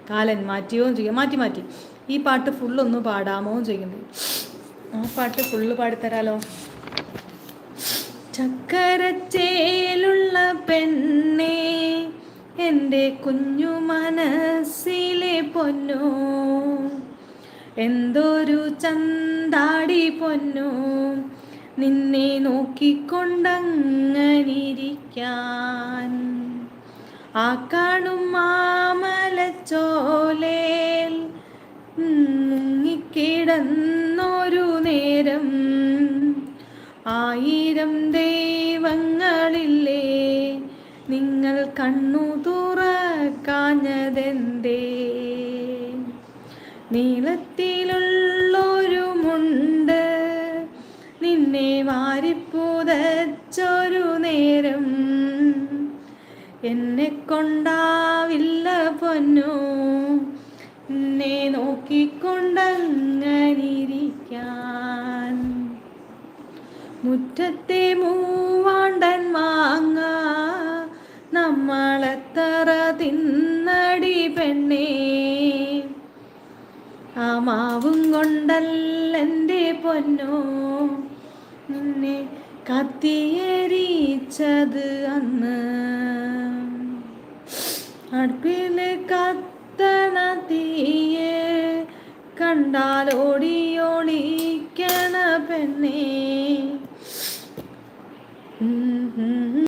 കാലൻ മാറ്റിയോ ചെയ്യും, മാറ്റി മാറ്റി. ഈ പാട്ട് ഫുള്ളൊന്ന് പാടാമോ ചെയ്യുന്നത്. ആ പാട്ട് ഫുള്ള് പാടിത്തരാലോ. ചക്കരച്ചേലുള്ള പെണ്ണേ, എൻ്റെ കുഞ്ഞു മനസ്സിലെ പൊന്നോ, എന്തൊരു ചന്താടി പൊന്നോ, നിന്നെ നോക്കിക്കൊണ്ടങ്ങനിരിക്കാൻ. ആ കാണും മാമലച്ചോലേൽ മുങ്ങിക്കിടന്നൊരു നേരം, 1000 ദൈവങ്ങളില്ലേ, നിങ്ങൾ കണ്ണു തുറക്കാഞ്ഞതെന്തേ. നീളത്തിലുള്ളൊരു മുണ്ട് നിന്നെ വാരിപ്പുതച്ചൊരു നേരം, എന്നെ കൊണ്ടാവില്ല പൊന്നോ, എന്നെ നോക്കിക്കൊണ്ടങ്ങനിരിക്കാൻ. മുറ്റത്തെ മൂവാണ്ടൻ മാങ്ങ നമ്മളെത്ര തിന്നടി പെണ്ണേ, ആ മാവും കൊണ്ടല്ലെൻ്റെ പൊന്നോ, നിന്നെ കത്തിയെരിച്ചത് അന്ന്. അടുപ്പിൽ കത്തണ തീയെ കണ്ടാലോടിയൊളിക്കണ പെണ്ണേ,